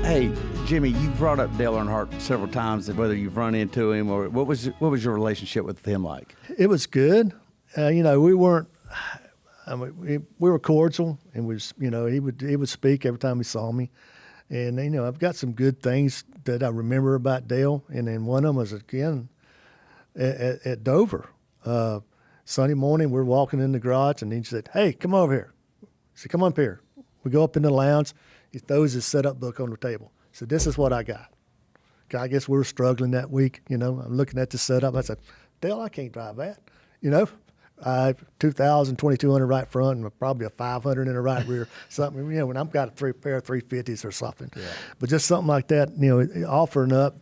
Hey, Jimmy, you brought up Dale Earnhardt several times, whether you've run into him or what was your relationship with him like? It was good. We weren't. We were cordial, and he would speak every time he saw me, and I've got some good things that I remember about Dale, and then one of them was again at Dover. Sunday morning, we're walking in the garage, and he said, "Hey, come over here." I said, "Come up here." We go up in the lounge. He throws his setup book on the table. He said, "This is what I got." I guess we were struggling that week. I'm looking at the setup. I said, "Dale, I can't drive that." I have 2,000, 2,200 right front, and probably a 500 in the right rear. Something, when I've got a pair of 350s or something. Yeah. But just something like that, offering up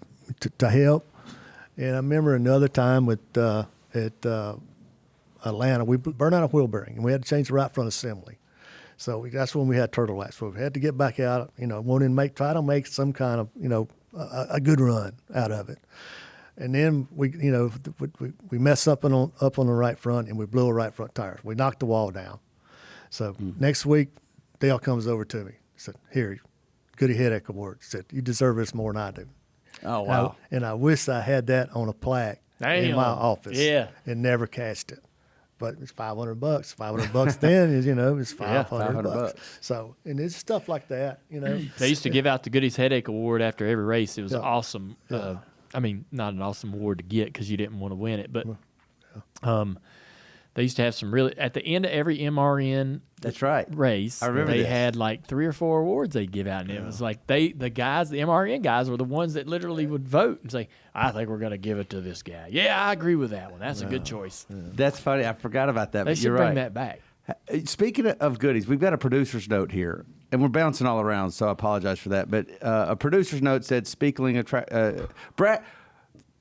to help. And I remember another time at Atlanta, we burned out a wheel bearing, and we had to change the right front assembly. So that's when we had turtle wax. So we had to get back out, wanting to try to make some kind of, a good run out of it. And then we messed something up on the right front, and we blew a right front tire. We knocked the wall down. So next week, Dale comes over to me. He said, "Here, Goody Headache Award." He said, "You deserve this more than I do." Oh, wow. And I wish I had that on a plaque in my office. Yeah. And never cashed it. But it's $500. $500 then is, it's $500. So, and it's stuff like that, They used to give out the Goody's Headache Award after every race. It was awesome. Yeah. Not an awesome award to get because you didn't want to win it, but they used to have some really, at the end of every MRN That's right. race, I remember they this. had like 3 or 4 awards they'd give out, and it was like the MRN guys were the ones that literally would vote and say, "I think we're going to give it to this guy. Yeah, I agree with that one. That's a good choice." That's funny. I forgot about that, They but should you're bring right. that back. Speaking of goodies, we've got a producer's note here, and we're bouncing all around, so I apologize for that. But a producer's note said, Brad,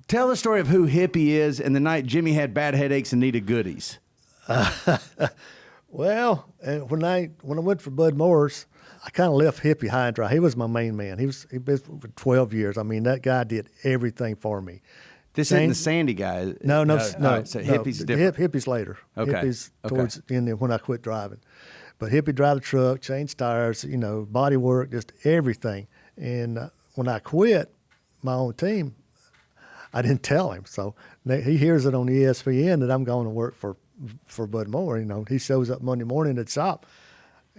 tell the story of who Hippie is and the night Jimmy had bad headaches and needed goodies. Well, when I went for Bud Moore's, I kind of left Hippie high and dry. He was my main man. He been for 12 years. I mean, that guy did everything for me. This isn't the Sandy guy. No. Right, so Hippie's different. Hippie's later. Okay. Hippie's towards the end when I quit driving. But Hippie drive the truck, change tires, body work, just everything. And when I quit my own team, I didn't tell him. So he hears it on ESPN that I'm going to work for Bud Moore. He shows up Monday morning at the shop.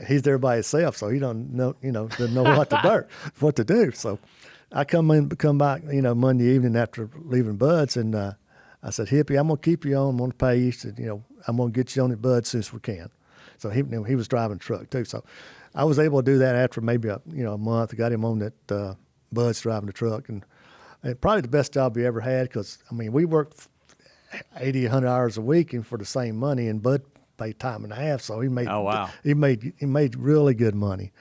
He's there by himself, so he doesn't know what to do. So I come back, Monday evening after leaving Bud's, and I said, "Hippie, I'm gonna keep you on. I'm gonna pay you. He said, I'm gonna get you on at Bud's soon as we can." So he was driving the truck too. So I was able to do that after maybe a month. I got him on that Bud's driving the truck, and probably the best job he ever had because we worked 80, 100 hours a week and for the same money, and Bud paid time and a half, so he made he made really good money.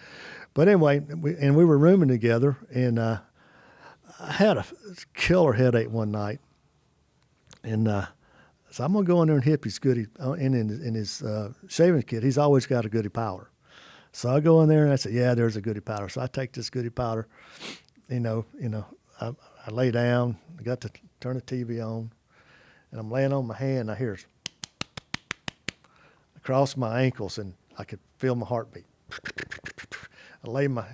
But anyway, we were rooming together, and I had a killer headache one night, and so I'm gonna go in there and Hippie's Goody in his shaving kit. He's always got a Goody powder, so I go in there and I said, "Yeah, there's a Goody powder." So I take this Goody powder, I lay down, I got to turn the TV on, and I'm laying on my hand, and I hear across my ankles, and I could feel my heartbeat. I lay my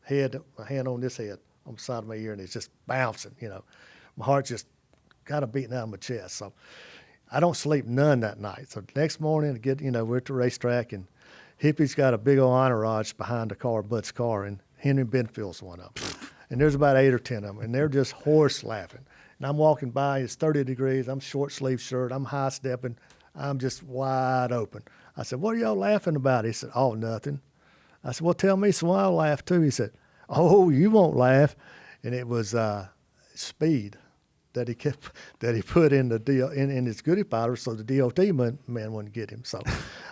hand on this head, on the side of my ear, and it's just bouncing, My heart's just kind of beating out of my chest. So I don't sleep none that night. So the next morning, we're at the racetrack, and Hippie's got a big old entourage behind the car, Bud's car, and Henry Benfield's one of them. And there's about 8 or 10 of them, and they're just horse laughing. And I'm walking by, it's 30 degrees, I'm short sleeve shirt, I'm high stepping, I'm just wide open. I said, "What are y'all laughing about?" He said, "Oh, nothing." I said, "Well, tell me so I'll laugh too." He said, "Oh, you won't laugh." And it was speed that he put in the deal in his Goody powder so the DOT man wouldn't get him. So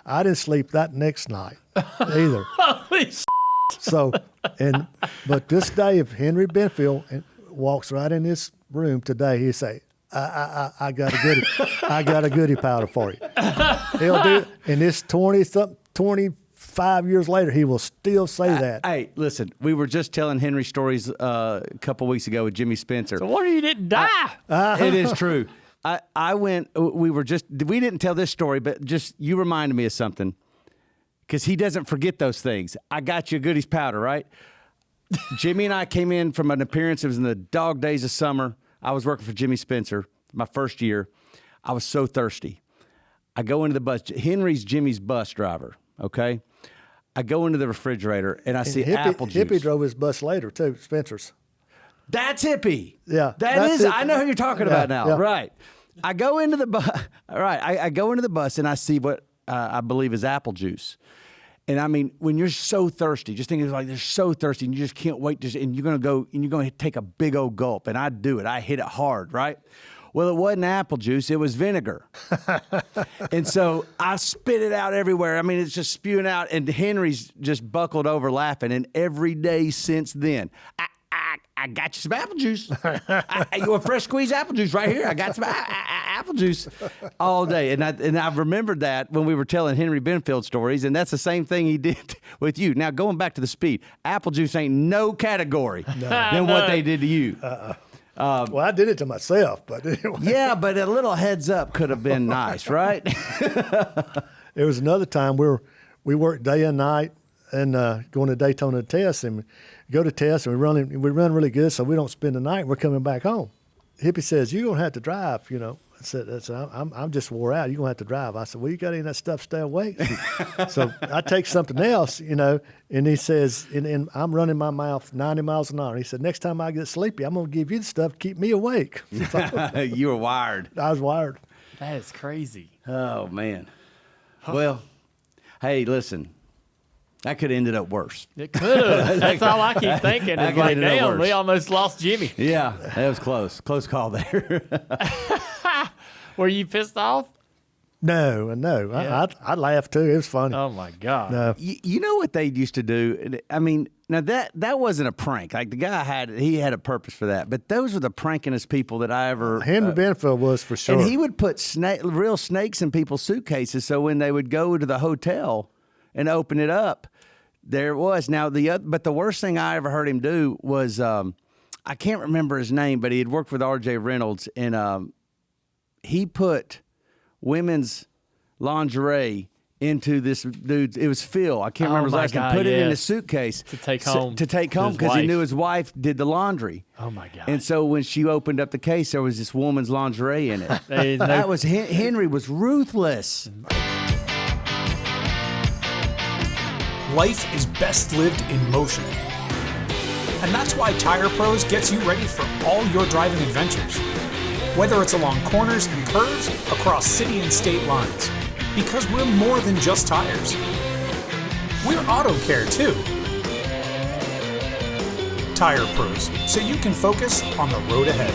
I didn't sleep that next night either. So, but this day, if Henry Benfield walks right in this room today, he'd say, I got a Goody powder for you. He'll do it. And this 25 years later, he will still say that. Hey, listen, we were just telling Henry stories a couple weeks ago with Jimmy Spencer. So what if you didn't die? It is true. We didn't tell this story, but just you reminded me of something. Because he doesn't forget those things. I got you a Goody's powder, right? Jimmy and I came in from an appearance. It was in the dog days of summer. I was working for Jimmy Spencer my first year. I was so thirsty. I go into the bus. Henry's Jimmy's bus driver, okay? I go into the refrigerator, and I see apple juice. Hippie drove his bus later, too, Spencer's. That's Hippie. Yeah. That's it. I know who you're talking about now. Yeah. Right. I go into the bus. All right. I go into the bus, and I see what I believe is apple juice. And I mean, when you're so thirsty, just think it's like you're so thirsty, and you just can't wait and you're gonna go and you're gonna take a big old gulp. And I do it. I hit it hard, right? Well, it wasn't apple juice; it was vinegar. And so I spit it out everywhere. I mean, it's just spewing out. And Henry's just buckled over laughing. And every day since then, I got you some apple juice. You want fresh squeezed apple juice right here? I got some apple juice all day. And I remembered that when we were telling Henry Benfield stories, and that's the same thing he did with you. Now, going back to the speed, apple juice ain't no category than what they did to you. Well, I did it to myself, but anyway. Yeah, but a little heads up could have been nice, right? There was another time we worked day and night and going to Daytona to test, and go to test, and we run really good, so we don't spend the night. We're coming back home. Hippie says, "You're gonna have to drive," you know. I said, I'm just wore out. You're gonna have to drive. I said, "Well, you got any of that stuff? Stay awake." So I take something else, you know. And he says, and I'm running my mouth 90 miles an hour. He said, "Next time I get sleepy, I'm gonna give you the stuff to keep me awake." You were wired. I was wired. That is crazy. Oh man. Well, hey, listen. That could have ended up worse. It could have. That's all I keep thinking. That It's could like, have ended up damn, worse. we almost lost Jimmy. Yeah, that was close. Close call there. Were you pissed off? No. Yeah. I laughed too. It was funny. Oh my God. No. You know what they used to do? I mean, now that wasn't a prank. Like the guy had a purpose for that. But those were the prankingest people that I ever. Henry Benfield was for sure. And he would put real snakes in people's suitcases. So when they would go to the hotel and open it up, there it was. Now but the worst thing I ever heard him do was I can't remember his name, but he had worked with R.J. Reynolds, and he put women's lingerie into this dude's. It was Phil. I can't remember his last name. Put it in a suitcase to take home because he knew his wife did the laundry. Oh my God. And so when she opened up the case, there was this woman's lingerie in it. There's no- That was Henry was ruthless. Life is best lived in motion. And that's why Tire Pros gets you ready for all your driving adventures. Whether it's along corners and curves, across city and state lines. Because we're more than just tires. We're auto care too. Tire Pros, so you can focus on the road ahead.